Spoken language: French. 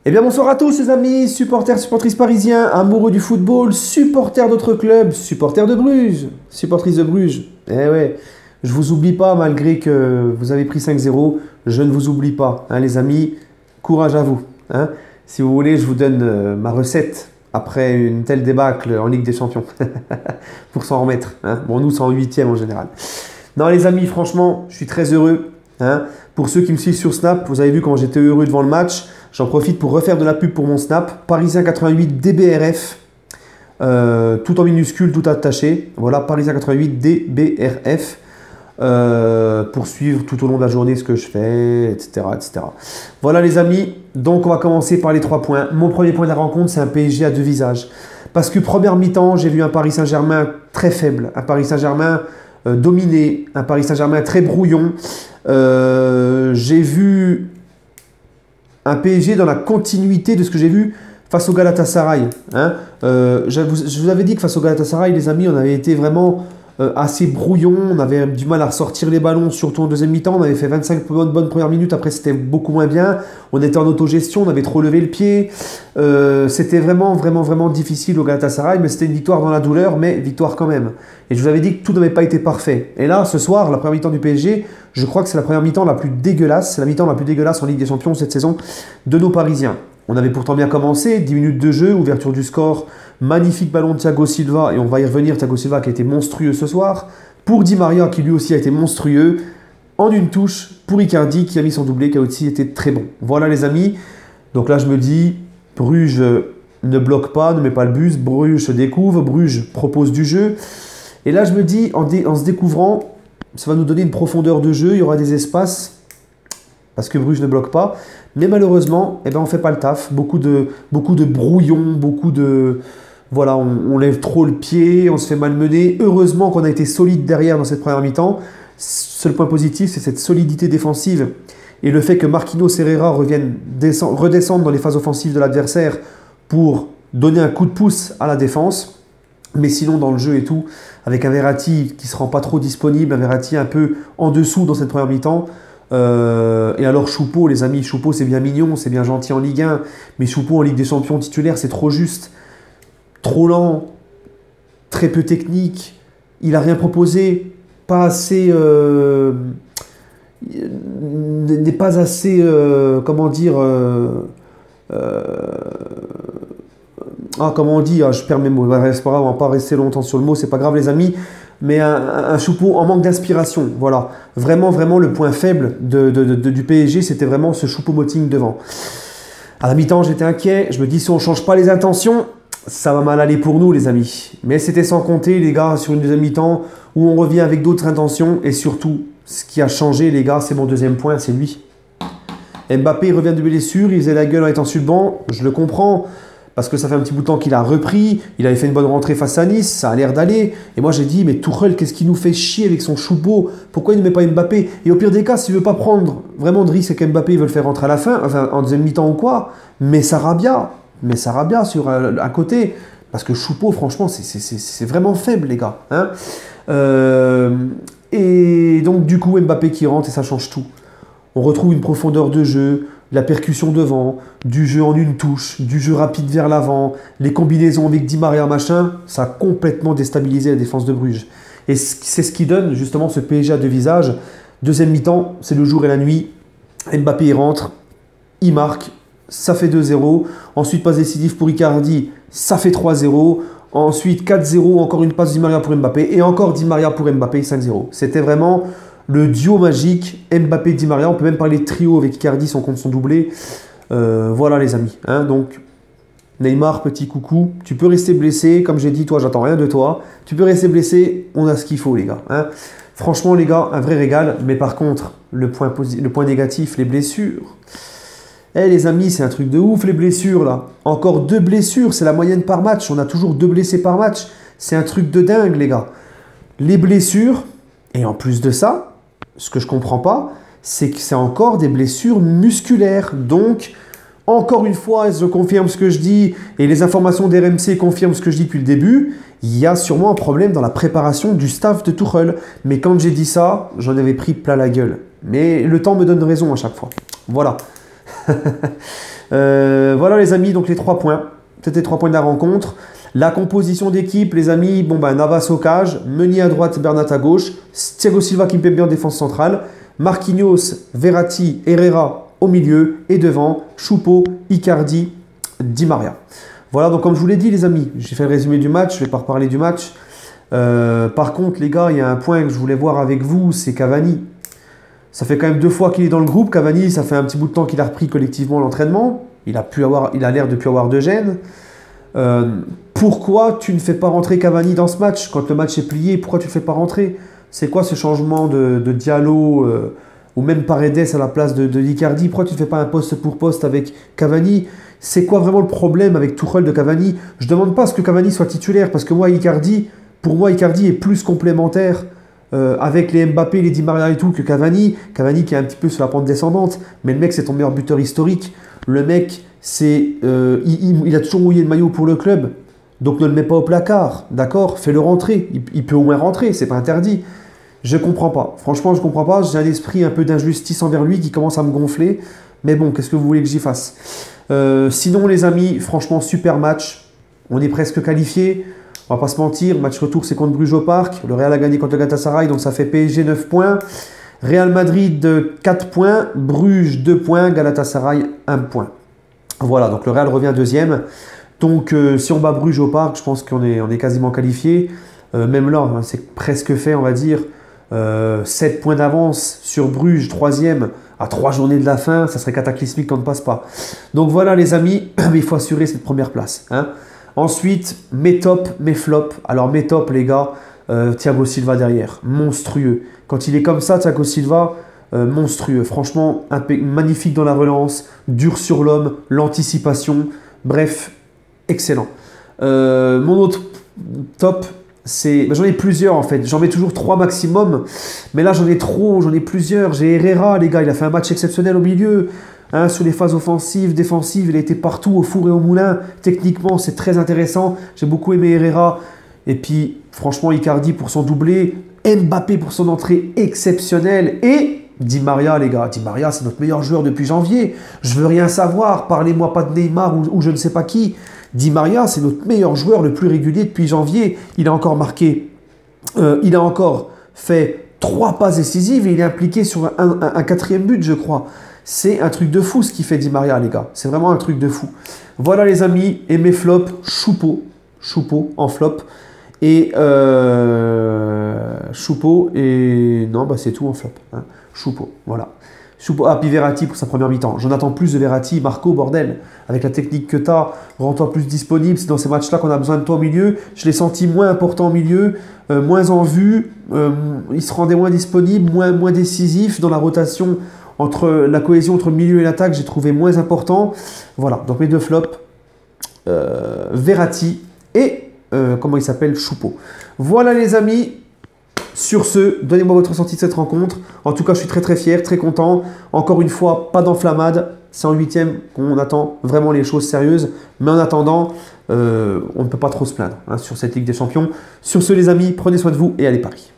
Eh bien bonsoir à tous les amis, supporters, supportrices parisiens, amoureux du football, supporters d'autres clubs, supporters de Bruges, supportrices de Bruges. Eh ouais, je vous oublie pas malgré que vous avez pris 5-0, je ne vous oublie pas, hein, les amis, courage à vous, hein. Si vous voulez, je vous donne ma recette après une telle débâcle en Ligue des Champions, pour s'en remettre, hein. Bon, nous c'est en 8e en général. Non les amis, franchement, je suis très heureux, hein. Pour ceux qui me suivent sur Snap, vous avez vu quand j'étais heureux devant le match. J'en profite pour refaire de la pub pour mon Snap. Parisien 88 DBRF. Tout en minuscule, tout attaché. Voilà, Parisien 88 DBRF. Pour suivre tout au long de la journée ce que je fais, etc., etc. Voilà les amis. Donc on va commencer par les 3 points. Mon premier point de la rencontre, c'est un PSG à deux visages. Parce que première mi-temps, j'ai vu un Paris Saint-Germain très faible. Un Paris Saint-Germain dominé. Un Paris Saint-Germain très brouillon. J'ai vu un PSG dans la continuité de ce que j'ai vu face au Galatasaray. Hein. Je vous avais dit que face au Galatasaray, les amis, on avait été vraiment assez brouillon. On avait du mal à ressortir les ballons, surtout en deuxième mi-temps. On avait fait 25 bonnes premières minutes. Après, c'était beaucoup moins bien. On était en autogestion. On avait trop levé le pied. C'était vraiment difficile au Galatasaray. Mais c'était une victoire dans la douleur, mais victoire quand même. Et je vous avais dit que tout n'avait pas été parfait. Et là, ce soir, la première mi-temps du PSG, je crois que c'est la première mi-temps la plus dégueulasse. C'est la mi-temps la plus dégueulasse en Ligue des Champions cette saison de nos Parisiens. On avait pourtant bien commencé, 10 minutes de jeu, ouverture du score, magnifique ballon de Thiago Silva, et on va y revenir, Thiago Silva qui a été monstrueux ce soir, pour Di Maria qui lui aussi a été monstrueux, en une touche, pour Icardi qui a mis son doublé, qui a aussi été très bon. Voilà les amis, donc là je me dis, Bruges ne bloque pas, ne met pas le bus, Bruges se découvre, Bruges propose du jeu, et là je me dis, en se découvrant, ça va nous donner une profondeur de jeu, il y aura des espaces, parce que Bruges ne bloque pas. Mais malheureusement, eh ben, on ne fait pas le taf. Beaucoup de brouillon, voilà, on lève trop le pied, on se fait malmener. Heureusement qu'on a été solide derrière dans cette première mi-temps. Seul point positif, c'est cette solidité défensive et le fait que Marquinhos et Herrera redescendent dans les phases offensives de l'adversaire pour donner un coup de pouce à la défense. Mais sinon, dans le jeu et tout, avec un Verratti qui ne se rend pas trop disponible, un Verratti un peu en dessous dans cette première mi-temps. Et alors Choupeau, les amis, Choupeau c'est bien mignon, c'est bien gentil en Ligue 1, mais Choupeau en Ligue des Champions titulaire c'est trop juste, trop lent, très peu technique, il n'a rien proposé, pas assez, n'est pas assez, comment dire, comment on dit, je perds mes mots, c'est pas grave, on va pas rester longtemps sur le mot, c'est pas grave les amis, mais un Choupeau en manque d'inspiration, voilà. Vraiment le point faible du PSG, c'était vraiment ce Choupo-Moting devant. À la mi-temps, j'étais inquiet, je me dis si on ne change pas les intentions, ça va mal aller pour nous les amis. Mais c'était sans compter les gars sur une deuxième mi-temps où on revient avec d'autres intentions et surtout, ce qui a changé les gars, c'est mon deuxième point, c'est lui. Mbappé revient de blessure, il faisait la gueule en étant sur le banc, je le comprends. Parce que ça fait un petit bout de temps qu'il a repris, il avait fait une bonne rentrée face à Nice, ça a l'air d'aller. Et moi j'ai dit, mais Tuchel, qu'est-ce qu'il nous fait chier avec son Choupo? Pourquoi il ne met pas Mbappé? Et au pire des cas, s'il ne veut pas prendre vraiment de risque et qu'Mbappé veut le faire rentrer à la fin, enfin en deuxième mi-temps ou quoi, mais Sarabia sur un côté. Parce que Choupo, franchement, c'est vraiment faible, les gars. Hein. Et donc du coup, Mbappé qui rentre et ça change tout. On retrouve une profondeur de jeu, de la percussion devant, du jeu en une touche, du jeu rapide vers l'avant, les combinaisons avec Di Maria, machin, ça a complètement déstabilisé la défense de Bruges. Et c'est ce qui donne justement ce PSG à deux visages. Deuxième mi-temps, c'est le jour et la nuit. Mbappé il rentre, il marque, ça fait 2-0. Ensuite, passe décisif pour Icardi, ça fait 3-0. Ensuite, 4-0, encore une passe Di Maria pour Mbappé. Et encore Di Maria pour Mbappé, 5-0. C'était vraiment le duo magique, Mbappé-Di Maria. On peut même parler de trio avec Icardi, son compte son doublé. Voilà les amis. Hein, donc, Neymar, petit coucou. Tu peux rester blessé. Comme j'ai dit, toi, j'attends rien de toi. Tu peux rester blessé. On a ce qu'il faut, les gars. Hein. Franchement, les gars, un vrai régal. Mais par contre, le point négatif, les blessures. Eh les amis, c'est un truc de ouf, les blessures, là. Encore 2 blessures, c'est la moyenne par match. On a toujours 2 blessés par match. C'est un truc de dingue, les gars. Les blessures, et en plus de ça, ce que je ne comprends pas, c'est que c'est encore des blessures musculaires. Donc, encore une fois, je confirme ce que je dis, et les informations d'RMC confirment ce que je dis depuis le début, il y a sûrement un problème dans la préparation du staff de Tuchel. Mais quand j'ai dit ça, j'en avais pris plein la gueule. Mais le temps me donne raison à chaque fois. Voilà. Voilà les amis, donc les 3 points. C'était 3 points de la rencontre. La composition d'équipe, les amis, bon ben Navas au cage, Meunier à droite, Bernat à gauche, Thiago Silva qui me bien en défense centrale, Marquinhos, Verratti, Herrera au milieu, et devant, Choupo, Icardi, Di Maria. Voilà, donc comme je vous l'ai dit les amis, j'ai fait le résumé du match, je ne vais pas reparler du match. Par contre les gars, il y a un point que je voulais voir avec vous, c'est Cavani. Ça fait quand même 2 fois qu'il est dans le groupe, Cavani, ça fait un petit bout de temps qu'il a repris collectivement l'entraînement, il a l'air de plus avoir de gêne. Pourquoi tu ne fais pas rentrer Cavani dans ce match? Quand le match est plié, pourquoi tu ne le fais pas rentrer? C'est quoi ce changement de Diallo ou même Paredes à la place de Icardi? Pourquoi tu ne fais pas un poste pour poste avec Cavani? C'est quoi vraiment le problème avec Tuchel de Cavani? Je ne demande pas à ce que Cavani soit titulaire, parce que pour moi, Icardi est plus complémentaire avec les Mbappé, les Di Maria et tout que Cavani. Cavani qui est un petit peu sur la pente descendante, mais le mec c'est ton meilleur buteur historique. Le mec, il a toujours mouillé le maillot pour le club, donc ne le mets pas au placard, d'accord? Fais-le rentrer, il peut au moins rentrer, c'est pas interdit. Je comprends pas, franchement je comprends pas, j'ai un esprit un peu d'injustice envers lui qui commence à me gonfler, mais bon, qu'est-ce que vous voulez que j'y fasse? Sinon les amis, franchement super match, on est presque qualifié. On va pas se mentir, match retour c'est contre Bruges au Parc, le Real a gagné contre le Galatasaray, donc ça fait PSG 9 points. Real Madrid 4 points, Bruges 2 points, Galatasaray 1 point. Voilà, donc le Real revient deuxième. Donc si on bat Bruges au Parc, je pense qu'on est quasiment qualifié. Même là, hein, c'est presque fait, on va dire. 7 points d'avance sur Bruges, troisième, à 3 journées de la fin, ça serait cataclysmique qu'on ne passe pas. Donc voilà les amis, il faut assurer cette première place. Hein. Ensuite, mes tops, mes flops. Alors mes tops les gars, Thiago Silva derrière, monstrueux. Quand il est comme ça, Thiago Silva, monstrueux. Franchement, magnifique dans la relance, dur sur l'homme, l'anticipation. Bref, excellent. Mon autre top, j'en ai plusieurs en fait. J'en mets toujours 3 maximum. Mais là, j'en ai trop, j'en ai plusieurs. J'ai Herrera, les gars, il a fait un match exceptionnel au milieu. Hein, sur les phases offensives, défensives, il a été partout, au four et au moulin. Techniquement, c'est très intéressant. J'ai beaucoup aimé Herrera. Et puis, franchement, Icardi pour son doublé. Mbappé pour son entrée exceptionnelle. Et Di Maria, les gars. Di Maria, c'est notre meilleur joueur depuis janvier. Je veux rien savoir. Parlez-moi pas de Neymar ou je ne sais pas qui. Di Maria, c'est notre meilleur joueur le plus régulier depuis janvier. Il a encore marqué. Il a encore fait 3 passes décisives et il est impliqué sur un 4e but, je crois. C'est un truc de fou ce qu'il fait Di Maria, les gars. C'est vraiment un truc de fou. Voilà, les amis. Et mes flops, Choupo. Choupo en flop. Et Choupo et... Non, bah c'est tout en flop. Hein. Choupo, voilà. Choupo, puis Verratti pour sa première mi-temps. J'en attends plus de Verratti. Marco, bordel. Avec la technique que tu as, rends-toi plus disponible. C'est dans ces matchs-là qu'on a besoin de toi au milieu. Je l'ai senti moins important au milieu, moins en vue. Il se rendait moins disponible, moins décisif dans la rotation. La cohésion entre le milieu et l'attaque, j'ai trouvé moins important. Voilà, donc mes 2 flops, Verratti et, comment il s'appelle, Choupo. Voilà les amis, sur ce, donnez-moi votre ressenti de cette rencontre. En tout cas, je suis très très fier, très content. Encore une fois, pas d'enflammade. C'est en 8e qu'on attend vraiment les choses sérieuses. Mais en attendant, on ne peut pas trop se plaindre hein, sur cette Ligue des Champions. Sur ce les amis, prenez soin de vous et allez Paris.